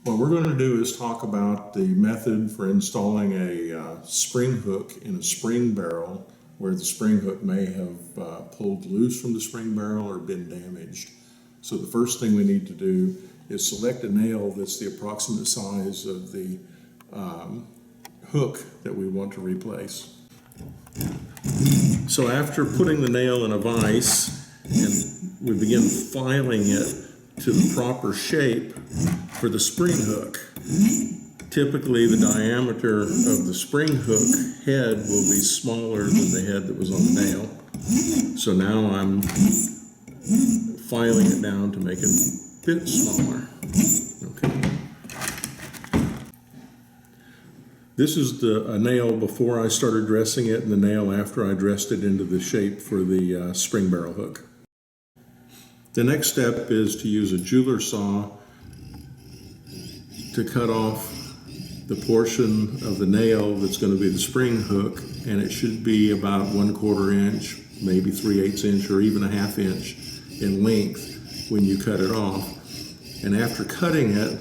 What we're going to do is talk about the method for installing a spring hook in a spring barrel where the spring hook may have pulled loose from the spring barrel or been damaged. So the first thing we need to do is select a nail that's the approximate size of the hook that we want to replace. So after putting the nail in a vise, and we begin filing it to the proper shape for the spring hook. Typically the diameter of the spring hook head will be smaller than the head that was on the nail. So now I'm filing it down to make it a bit smaller. Okay. This is a nail before I started dressing it and the nail after I dressed it into the shape for the spring barrel hook. The next step is to use a jeweler saw to cut off the portion of the nail that's going to be the spring hook, and it should be about 1/4 inch, maybe 3/8 inch, or even a 1/2 inch in length when you cut it off. And after cutting it,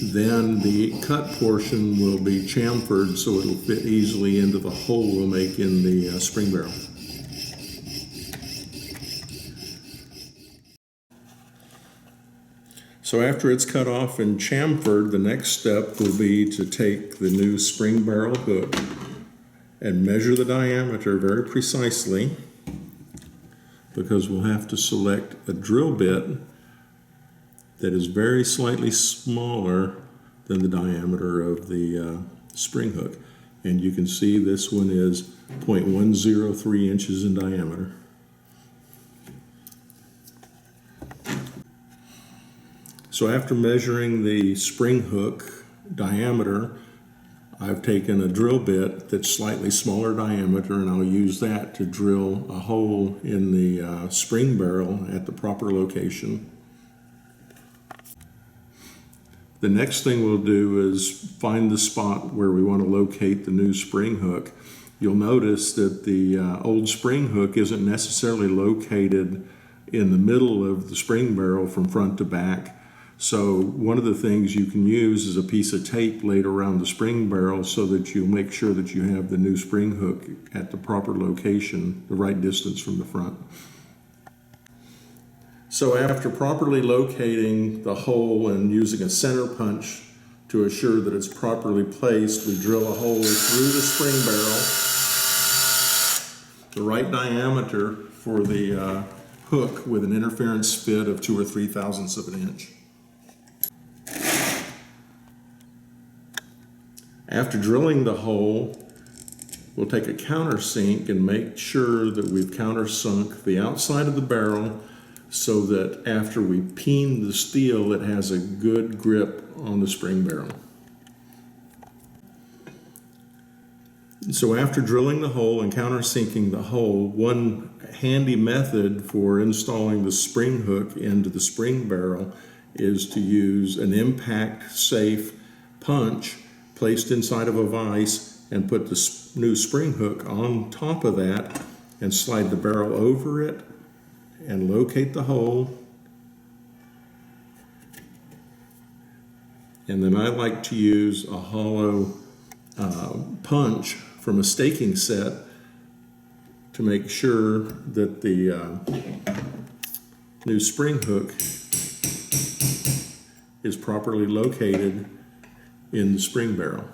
then the cut portion will be chamfered so it'll fit easily into the hole we'll make in the spring barrel. So after it's cut off and chamfered, the next step will be to take the new spring barrel hook and measure the diameter very precisely, because we'll have to select a drill bit that is very slightly smaller than the diameter of the spring hook. And you can see this one is 0.103 inches in diameter. So after measuring the spring hook diameter, I've taken a drill bit that's slightly smaller diameter, and I'll use that to drill a hole in the spring barrel at the proper location. The next thing we'll do is find the spot where we want to locate the new spring hook. You'll notice that the old spring hook isn't necessarily located in the middle of the spring barrel from front to back. So one of the things you can use is a piece of tape laid around the spring barrel so that you make sure that you have the new spring hook at the proper location, the right distance from the front. So after properly locating the hole and using a center punch to assure that it's properly placed, we drill a hole through the spring barrel, the right diameter for the hook with an interference fit of 2 or 3 thousandths of an inch. After drilling the hole, we'll take a countersink and make sure that we've countersunk the outside of the barrel so that after we peen the steel, it has a good grip on the spring barrel. So after drilling the hole and countersinking the hole, one handy method for installing the spring hook into the spring barrel is to use an impact-safe punch placed inside of a vise and put the new spring hook on top of that and slide the barrel over it and locate the hole. And then I like to use a hollow punch from a staking set to make sure that the new spring hook is properly located in the spring barrel.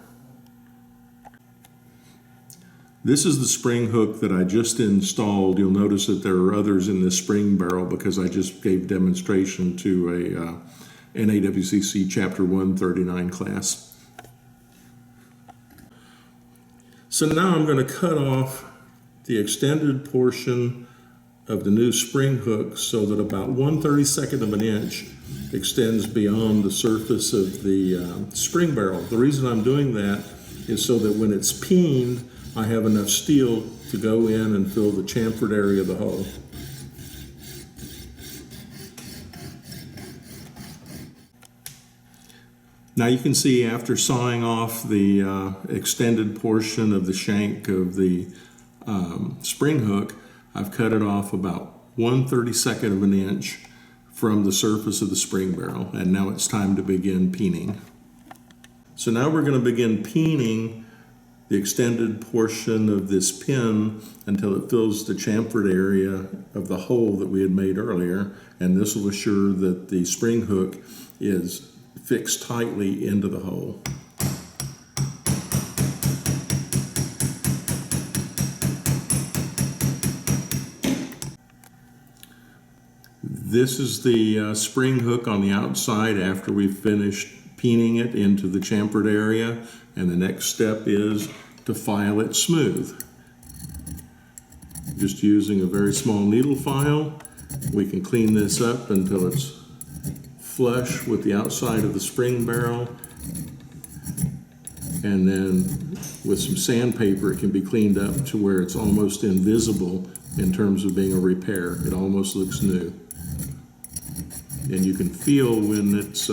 This is the spring hook that I just installed. You'll notice that there are others in this spring barrel because I just gave demonstration to a NAWCC Chapter 139 class. So now I'm going to cut off the extended portion of the new spring hook so that about 1/32 of an inch extends beyond the surface of the spring barrel. The reason I'm doing that is so that when it's peened, I have enough steel to go in and fill the chamfered area of the hole. Now you can see after sawing off the extended portion of the shank of the spring hook, I've cut it off about 1/32 of an inch from the surface of the spring barrel, and now it's time to begin peening. So now we're going to begin peening the extended portion of this pin until it fills the chamfered area of the hole that we had made earlier, and this will assure that the spring hook is fixed tightly into the hole. This is the spring hook on the outside after we've finished peening it into the chamfered area, and the next step is to file it smooth. Just using a very small needle file, we can clean this up until it's flush with the outside of the spring barrel, and then with some sandpaper it can be cleaned up to where it's almost invisible in terms of being a repair. It almost looks new. And you can feel when it's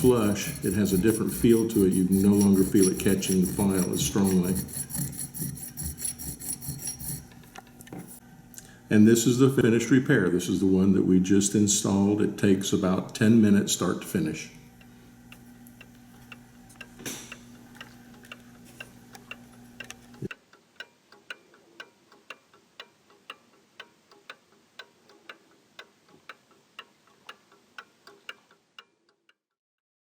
flush, it has a different feel to it. You can no longer feel it catching the file as strongly. And this is the finished repair. This is the one that we just installed. It takes about 10 minutes start to finish.